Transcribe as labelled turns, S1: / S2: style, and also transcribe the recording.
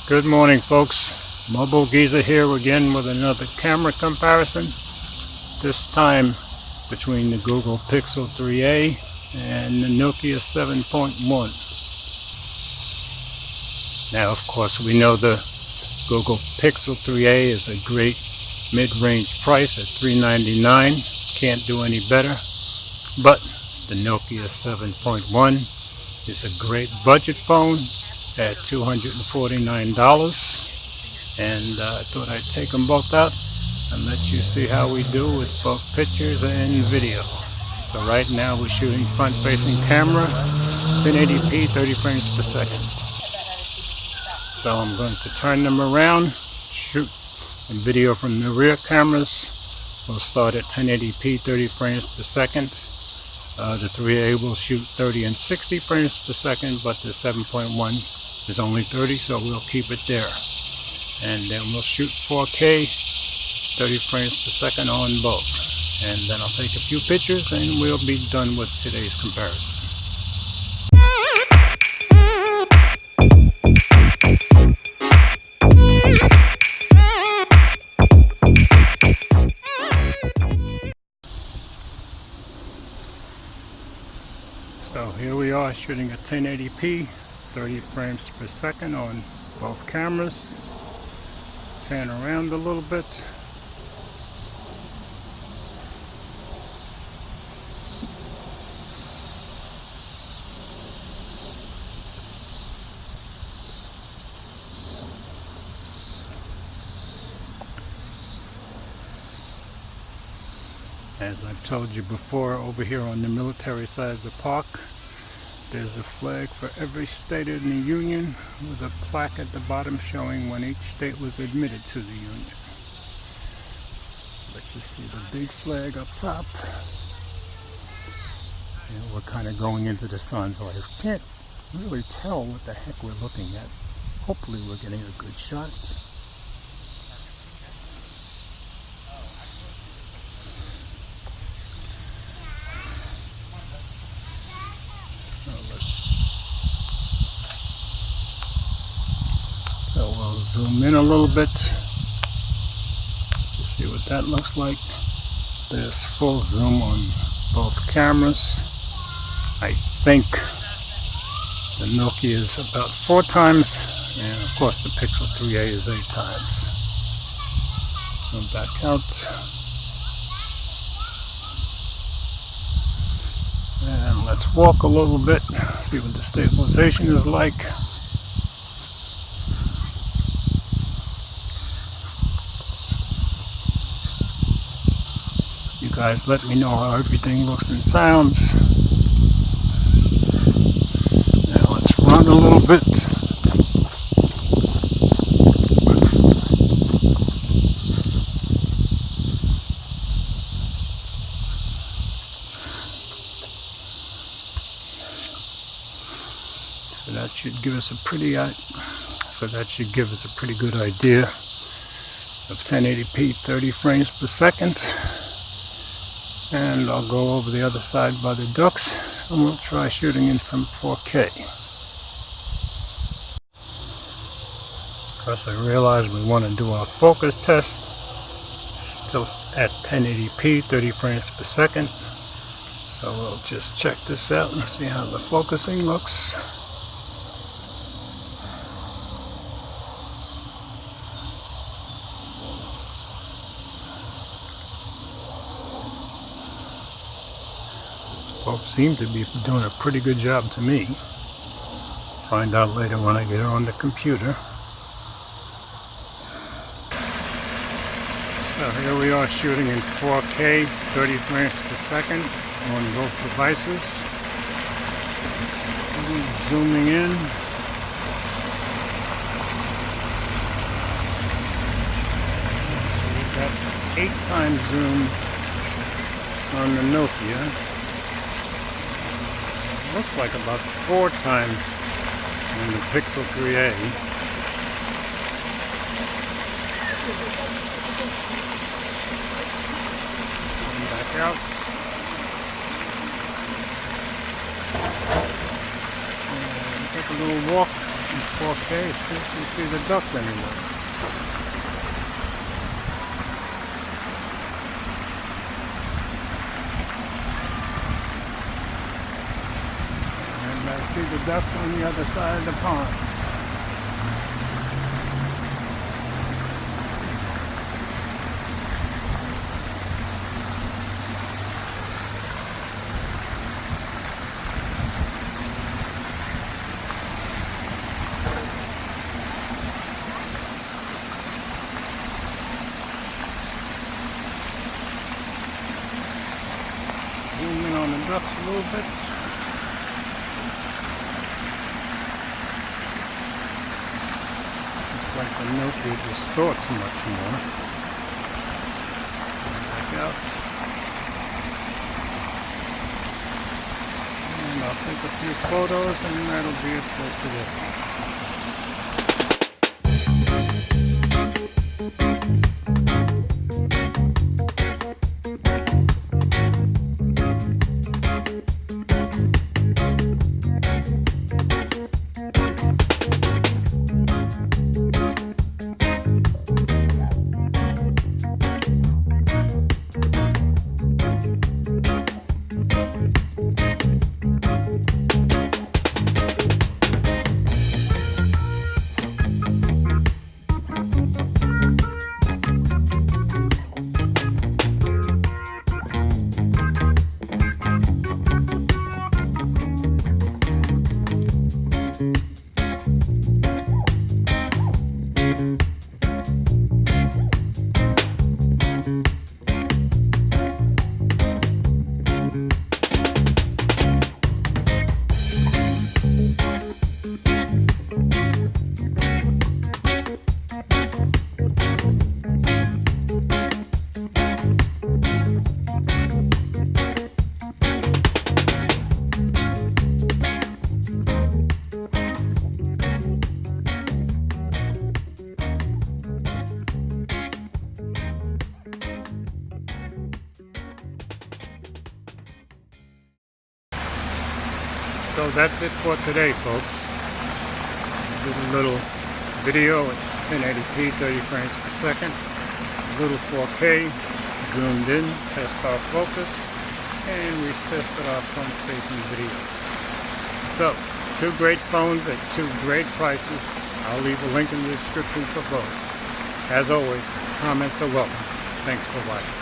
S1: Good morning, folks. Mobile Geezer here again with another camera comparison. This time between the Google Pixel 3a and the Nokia 7.1. Now, of course, we know the Google Pixel 3a is a great mid-range price at $399. Can't do any better. But the Nokia 7.1 is a great budget phone at $249, and I thought I'd take them both out and let you see how we do with both pictures and video. So right now we're shooting front-facing camera, 1080p, 30 frames per second. So I'm going to turn them around, shoot a video from the rear cameras. We'll start at 1080p, 30 frames per second. The 3A will shoot 30 and 60 frames per second, but the 7.1 is only 30, so we'll keep it there. And then we'll shoot 4K, 30 frames per second on both. And then I'll take a few pictures and we'll be done with today's comparison. So here we are shooting at 1080p, 30 frames per second on both cameras. Pan around a little bit. As I've told you before, over here on the military side of the park, there's a flag for every state in the Union with a plaque at the bottom showing when each state was admitted to the Union. But you see the big flag up top. And we're kind of going into the sun, so I can't really tell what the heck we're looking at. Hopefully we're getting a good shot. So we'll zoom in a little bit to see what that looks like. There's full zoom on both cameras. I think the Nokia is about 4 times, and of course the Pixel 3a is 8 times. Zoom back out. And let's walk a little bit, see what the stabilization is like. You guys let me know how everything looks and sounds. Now let's run a little bit. So that should give us a pretty good idea of 1080p, 30 frames per second. And I'll go over the other side by the ducks and we'll try shooting in some 4K. Of course, I realize we want to do our focus test still at 1080p, 30 frames per second. So we'll just check this out and see how the focusing looks. Both seem to be doing a pretty good job to me. Find out later when I get it on the computer. So here we are shooting in 4K, 30 frames per second on both devices. Zooming in. So we've got 8 times zoom on the Nokia. Looks like about 4 times in the Pixel 3a. Back out. And take a little walk in 4K, see if you see the ducks anymore. And I see the ducks on the other side of the pond. Zoom in on the ducks a little bit. It's like the Nokia distorts much more. Back out. And I'll take a few photos and that'll be it for today. So that's it for today, folks. Did a little video at 1080p, 30 frames per second, a little 4K, zoomed in, test our focus, and we tested our front-facing video. So, two great phones at two great prices. I'll leave a link in the description for both. As always, comments are welcome. Thanks for watching.